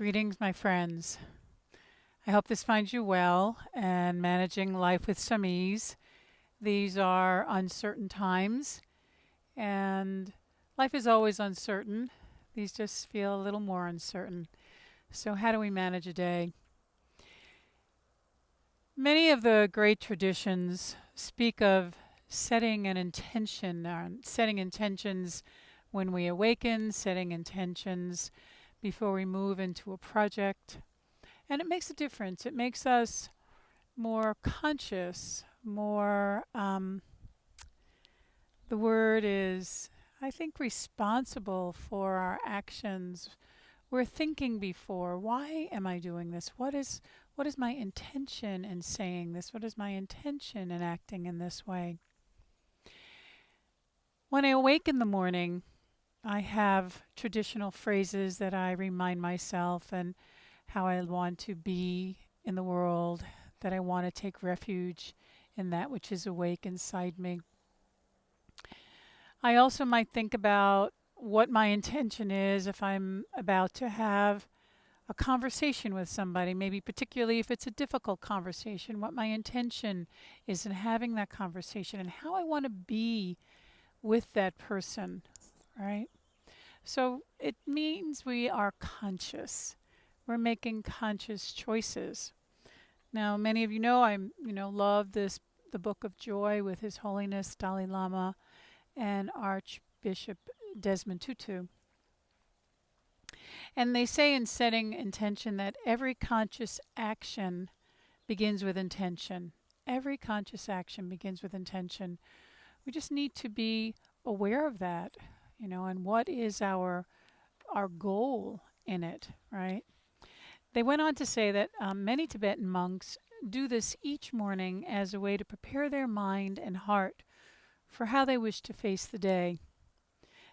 Greetings, my friends. I hope this finds you well and managing life with some ease. These are uncertain times, and life is always uncertain. These just feel a little more uncertain. So, how do we manage a day? Many of the great traditions speak of setting an intention, setting intentions when we awaken, setting intentions before we move into a project. And it makes a difference. It makes us more conscious, more, the word is, I think, responsible for our actions. We're thinking before, why am I doing this? What is my intention in saying this? What is my intention in acting in this way? When I awake in the morning, I have traditional phrases that I remind myself and how I want to be in the world, that I want to take refuge in that which is awake inside me. I also might think about what my intention is if I'm about to have a conversation with somebody, maybe particularly if it's a difficult conversation, what my intention is in having that conversation and how I want to be with that person, right? So it means we are conscious. We're making conscious choices. Now, many of you know love the Book of Joy with His Holiness Dalai Lama and Archbishop Desmond Tutu. And they say in setting intention that every conscious action begins with intention. Every conscious action begins with intention. We just need to be aware of that, and what is our goal in it, right? They went on to say that many Tibetan monks do this each morning as a way to prepare their mind and heart for how they wish to face the day.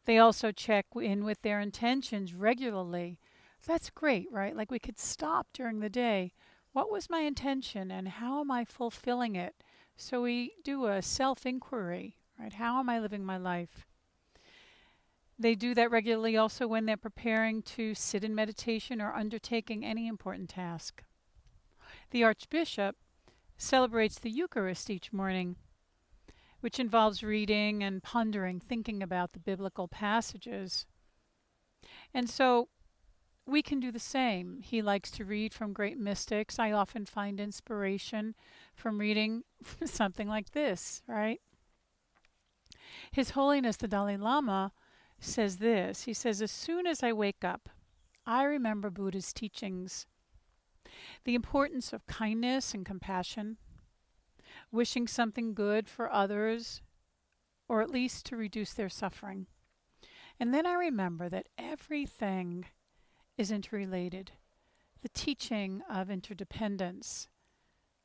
They also check in with their intentions regularly. That's great, right? Like we could stop during the day. What was my intention and how am I fulfilling it? So we do a self inquiry, right? How am I living my life? They do that regularly also when they're preparing to sit in meditation or undertaking any important task. The Archbishop celebrates the Eucharist each morning, which involves reading and pondering, thinking about the biblical passages. And so we can do the same. He likes to read from great mystics. I often find inspiration from reading something like this, right? His Holiness the Dalai Lama says this. He says, as soon as I wake up, I remember Buddha's teachings, the importance of kindness and compassion, wishing something good for others, or at least to reduce their suffering. And then I remember that everything is interrelated. The teaching of interdependence.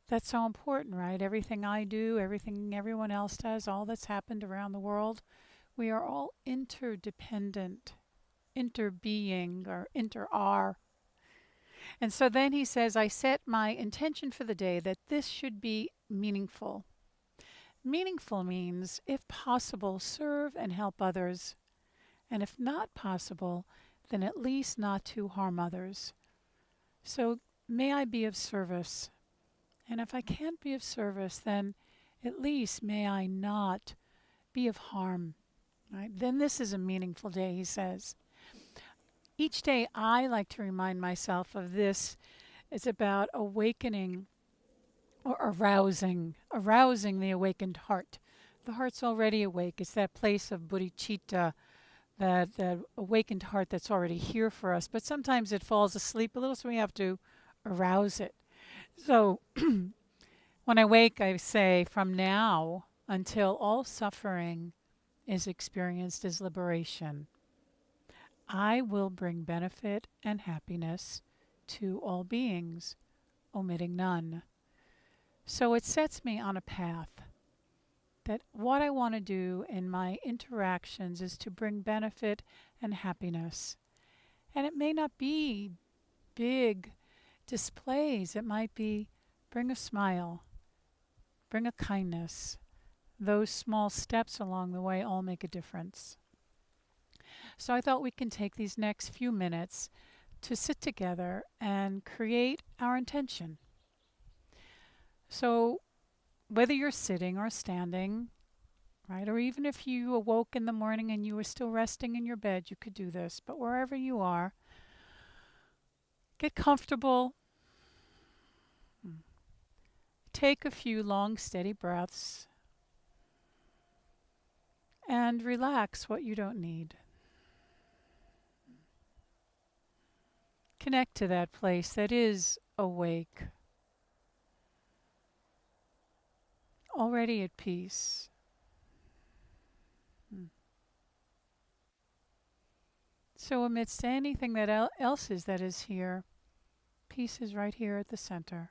That's so important, right? Everything I do, everything everyone else does, all that's happened around the world, we are all interdependent, interbeing, or inter-are. And so then he says, I set my intention for the day that this should be meaningful. Meaningful means, if possible, serve and help others. And if not possible, then at least not to harm others. So may I be of service. And if I can't be of service, then at least may I not be of harm. Right? Then this is a meaningful day, he says. Each day I like to remind myself of this. It's about awakening or arousing the awakened heart. The heart's already awake. It's that place of bodhicitta, that awakened heart that's already here for us. But sometimes it falls asleep a little, so we have to arouse it. So when I wake, I say, from now until all suffering is experienced as liberation, I will bring benefit and happiness to all beings, omitting none. So it sets me on a path that what I want to do in my interactions is to bring benefit and happiness. And it may not be big displays. It might be bring a smile, bring a kindness. Those small steps along the way all make a difference. So I thought we can take these next few minutes to sit together and create our intention. So, whether you're sitting or standing, right, or even if you awoke in the morning and you were still resting in your bed, you could do this. But wherever you are, get comfortable. Take a few long, steady breaths and relax what you don't need. Connect to that place that is awake, already at peace. So, amidst anything that else is that is here, peace is right here at the center.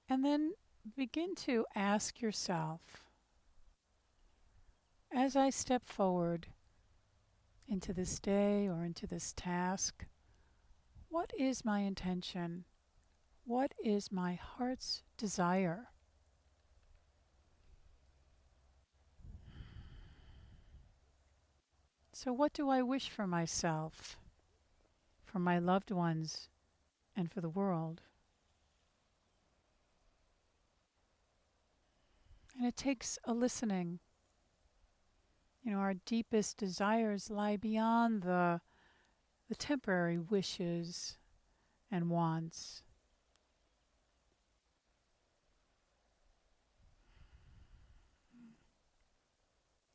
And then begin to ask yourself, as I step forward into this day or into this task, what is my intention? What is my heart's desire? So, what do I wish for myself, for my loved ones, and for the world? And it takes a listening. Our deepest desires lie beyond the temporary wishes and wants.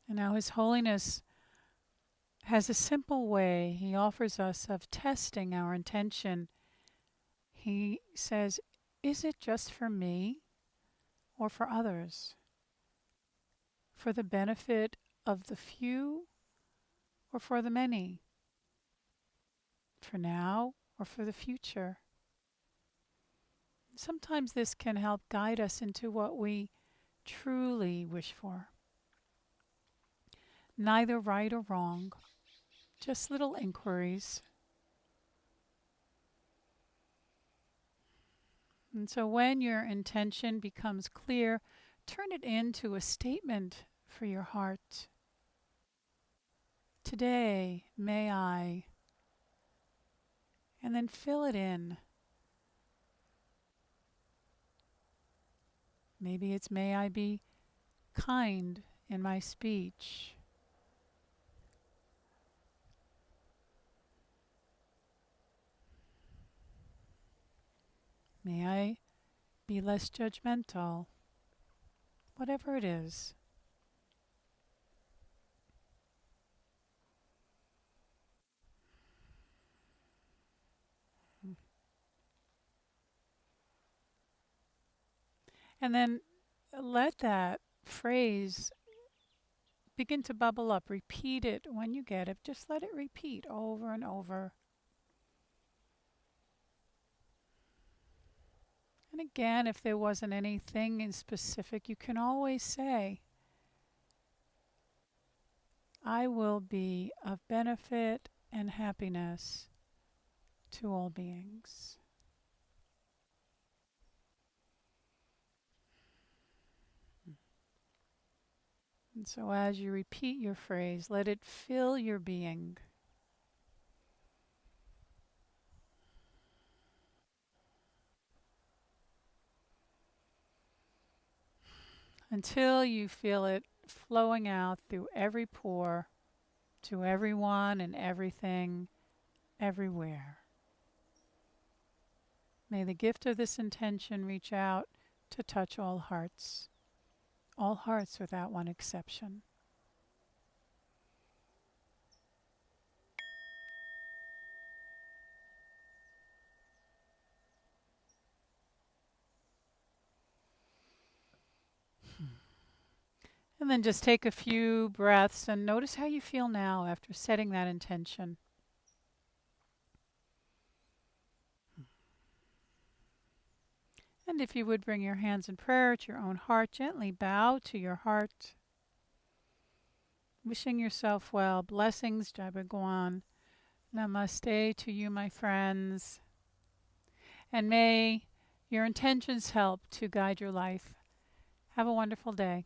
And now His Holiness has a simple way He offers us of testing our intention. He says, is it just for me or for others? For the benefit of the few or for the many? For now or for the future? Sometimes this can help guide us into what we truly wish for. Neither right or wrong, just little inquiries. And so when your intention becomes clear, turn it into a statement for your heart. Today, may I, and then fill it in. Maybe it's may I be kind in my speech. May I be less judgmental. Whatever it is. And then let that phrase begin to bubble up. Repeat it when you get it. Just let it repeat over and over. And again, if there wasn't anything in specific, you can always say, I will be of benefit and happiness to all beings. And so as you repeat your phrase, let it fill your being. Until you feel it flowing out through every pore, to everyone and everything, everywhere. May the gift of this intention reach out to touch all hearts without one exception. And then just take a few breaths and notice how you feel now after setting that intention. And if you would bring your hands in prayer to your own heart, gently bow to your heart. Wishing yourself well. Blessings, Jai Bhagwan. Namaste to you, my friends. And may your intentions help to guide your life. Have a wonderful day.